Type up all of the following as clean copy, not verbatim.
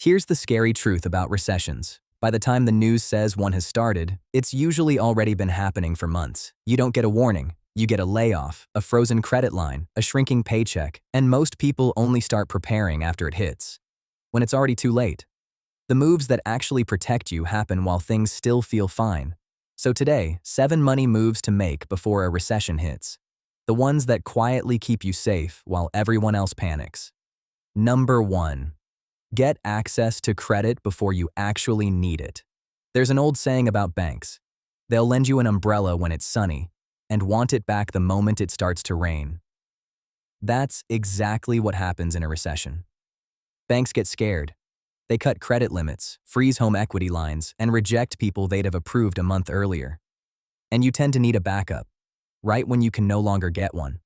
Here's the scary truth about recessions. By the time the news says one has started, it's usually already been happening for months. You don't get a warning. You get a layoff, a frozen credit line, a shrinking paycheck, and most people only start preparing after it hits, when it's already too late. The moves that actually protect you happen while things still feel fine. So today, 7 money moves to make before a recession hits. The ones that quietly keep you safe while everyone else panics. Number 1. Get access to credit before you actually need it. There's an old saying about banks. They'll lend you an umbrella when it's sunny and want it back the moment it starts to rain. That's exactly what happens in a recession. Banks get scared. They cut credit limits, freeze home equity lines, and reject people they'd have approved a month earlier. And you tend to need a backup, right when you can no longer get one.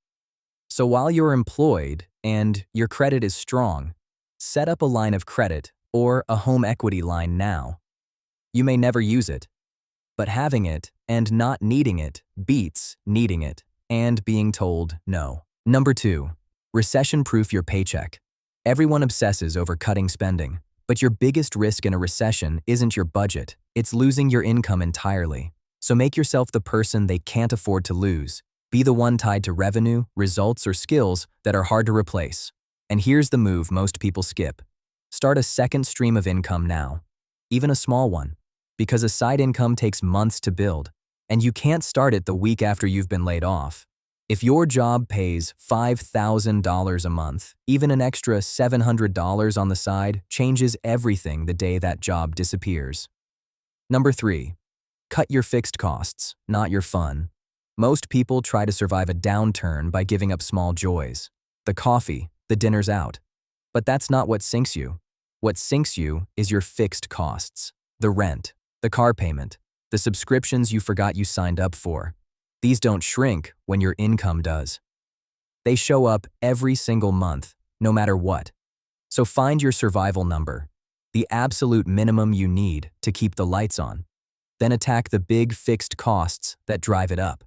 So while you're employed and your credit is strong, set up a line of credit or a home equity line now. You may never use it, but having it and not needing it beats needing it and being told no. Number 2, recession-proof your paycheck. Everyone obsesses over cutting spending, but your biggest risk in a recession isn't your budget, it's losing your income entirely. So make yourself the person they can't afford to lose. Be the one tied to revenue, results, or skills that are hard to replace. And here's the move most people skip. Start a second stream of income now, even a small one, because a side income takes months to build, and you can't start it the week after you've been laid off. If your job pays $5,000 a month, even an extra $700 on the side changes everything the day that job disappears. Number 3, cut your fixed costs, not your fun. Most people try to survive a downturn by giving up small joys. The coffee, the dinner's out. But that's not what sinks you. What sinks you is your fixed costs. The rent, the car payment, the subscriptions you forgot you signed up for. These don't shrink when your income does. They show up every single month, no matter what. So find your survival number, the absolute minimum you need to keep the lights on. Then attack the big fixed costs that drive it up.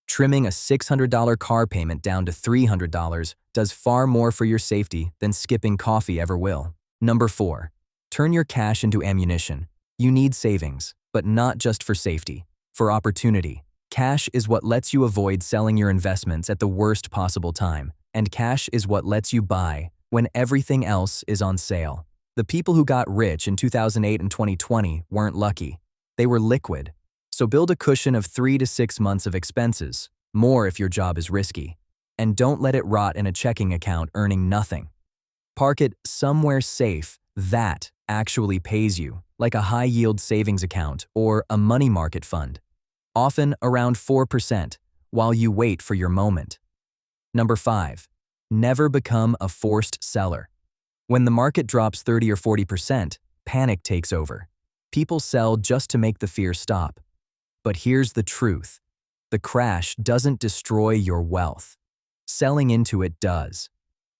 Trimming a $600 car payment down to $300 does far more for your safety than skipping coffee ever will. Number 4, turn your cash into ammunition. You need savings, but not just for safety, for opportunity. Cash is what lets you avoid selling your investments at the worst possible time, and cash is what lets you buy when everything else is on sale. The people who got rich in 2008 and 2020 weren't lucky. They were liquid. So build a cushion of 3 to 6 months of expenses, more if your job is risky. And don't let it rot in a checking account earning nothing. Park it somewhere safe that actually pays you, like a high-yield savings account or a money market fund, often around 4%, while you wait for your moment. Number 5, never become a forced seller. When the market drops 30 or 40%, panic takes over. People sell just to make the fear stop. But here's the truth. The crash doesn't destroy your wealth. Selling into it does.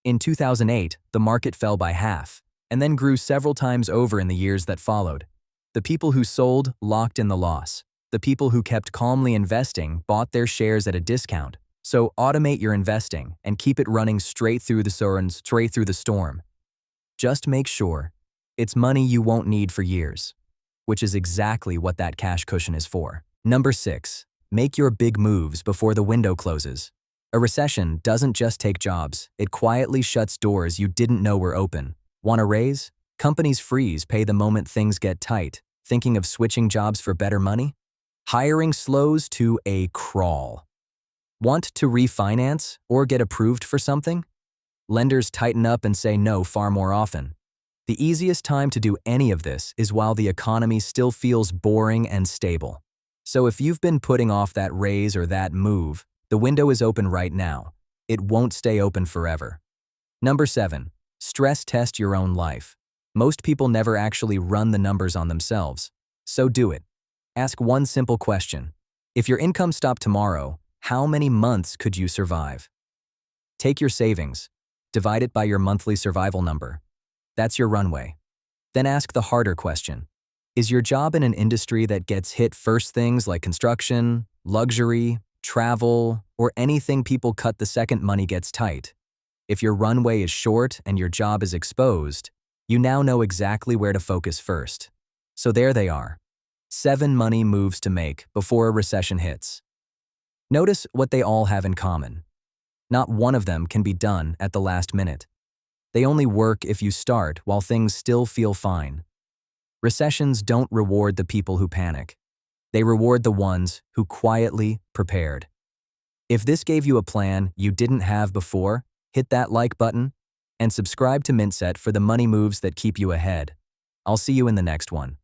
In 2008, the market fell by half, and then grew several times over in the years that followed. The people who sold locked in the loss. The people who kept calmly investing bought their shares at a discount. So automate your investing and keep it running straight through the storm. Just make sure it's money you won't need for years, which is exactly what that cash cushion is for. Number 6, make your big moves before the window closes. A recession doesn't just take jobs, it quietly shuts doors you didn't know were open. Want a raise? Companies freeze pay the moment things get tight. Thinking of switching jobs for better money? Hiring slows to a crawl. Want to refinance or get approved for something? Lenders tighten up and say no far more often. The easiest time to do any of this is while the economy still feels boring and stable. So if you've been putting off that raise or that move, the window is open right now. It won't stay open forever. Number 7, stress test your own life. Most people never actually run the numbers on themselves, so do it. Ask one simple question. If your income stopped tomorrow, how many months could you survive? Take your savings, divide it by your monthly survival number. That's your runway. Then ask the harder question. Is your job in an industry that gets hit first, things like construction, luxury, travel, or anything people cut the second money gets tight? If your runway is short and your job is exposed, You now know exactly where to focus first. So there they are. 7 money moves to make before a recession hits. Notice what they all have in common. Not one of them can be done at the last minute. They only work if you start while things still feel fine. Recessions don't reward the people who panic. They reward the ones who quietly prepared. If this gave you a plan you didn't have before, hit that like button and subscribe to Mintset for the money moves that keep you ahead. I'll see you in the next one.